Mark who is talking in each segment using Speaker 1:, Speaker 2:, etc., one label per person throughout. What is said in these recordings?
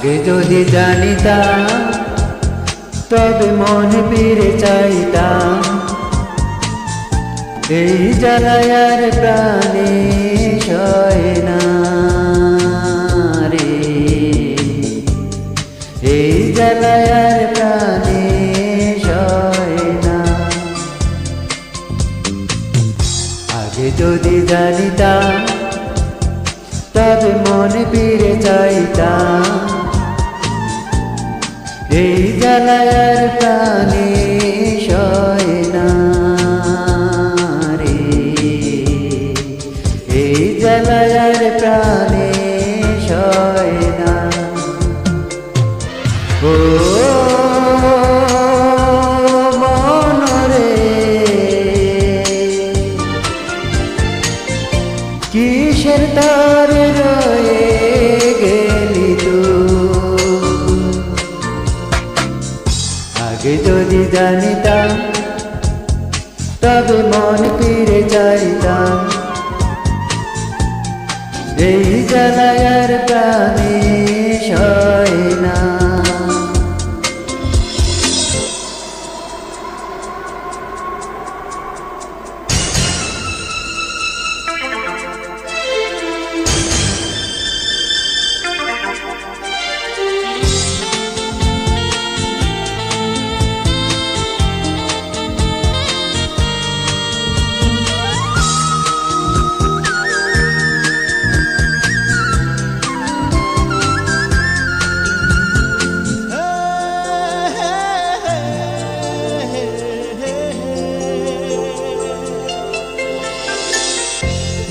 Speaker 1: আগে যদি জানিতাম তবে মনে ফিরে চাইতাম, এই জ্বালায় আর প্রাণে সয় না রে, এই জ্বালায় আর প্রাণে সয় না। আগে যদি জানিতাম তবে মনে ফিরে চাইতাম, এই জ্বালায় আর প্রাণে সয় না রে, এই জ্বালায় আর প্রাণে সয় না। ও মন রে, কিসের তারে রয়ে গেলি তুই? আগে যদি জানিতাম তবে মন ফিরে চাইতাম, এই জ্বালায় আর প্রাণে সয় না।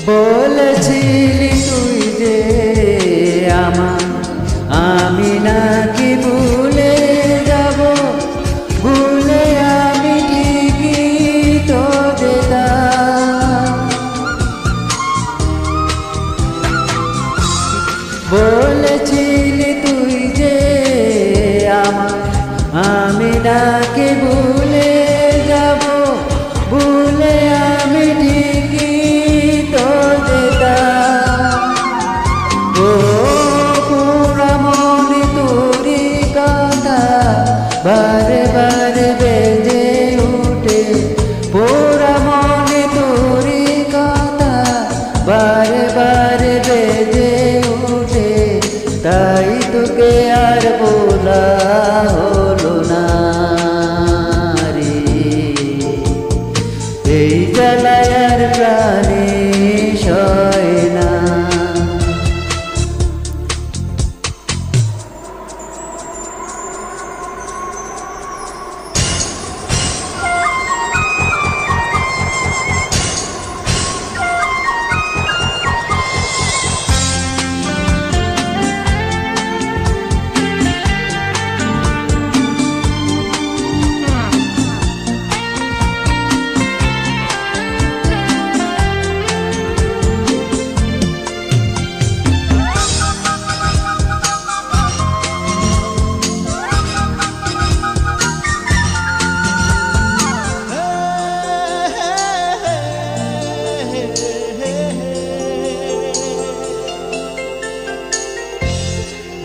Speaker 1: বলেছিলি তুই যে আমার, আমি নাকি ভুলে যাব, ভুলে আমি ঠিকই তো যেতাম। বলেছিলি তুই যে আমার, আমি নাকি ভুলে যাব, ভুলে আমি ঠিকই তো যেতাম। ও পুরা মনে তোরি কথা বারে বারে বেজে উঠে, পুরা মনে তোরি কথা বারে বারে বেজে উঠে, তাই তোকে আর বলা হলো না রে, এই জ্বালায় আর প্রাণে সয় না।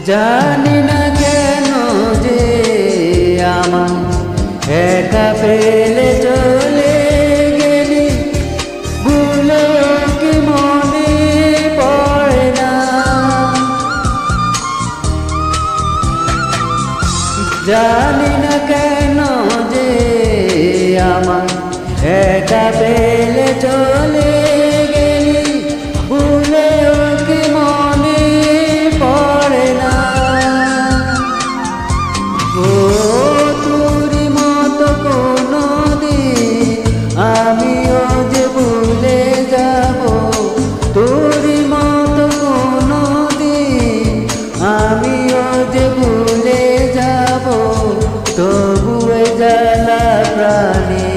Speaker 1: জানি না কেন যে আমার একা ফেলে চলে গেলি, ভুলে কি মনে পড়ে না। জানি না কেন যে আমার একা ফেলে চলে গেলি, ভুলে কি মনে পড়ে না। ও তোরি মতো কোনো দিন আমিও যে ভুলে যাব, তোরি মতো কোনো দিন আমিও যে ভুলে যাব, তবু জ্বালা প্রাণে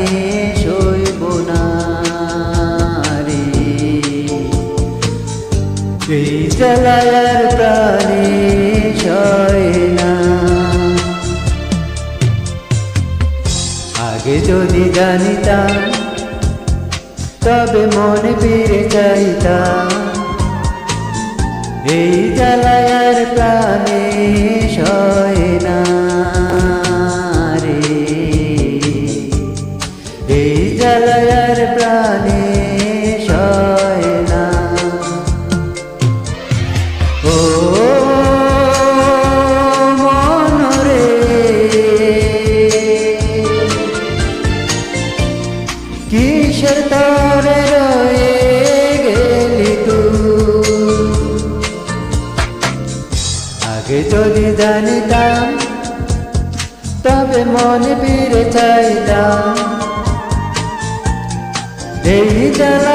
Speaker 1: সইব না রে, এই জ্বালায় আর প্রাণে সয় না। আগে যদি জানিতাম তবে মনে ফিরে চাইতাম, এই জ্বালায় আর প্রাণে সয় না রে, এই জ্বালায় আর প্রাণে সয় না। ও মন রে, কিসের তরে রয়ে গেলি তুই? আগে যদি জানিতাম তবে মনে ফিরে চাইতাম, এই জ্বালা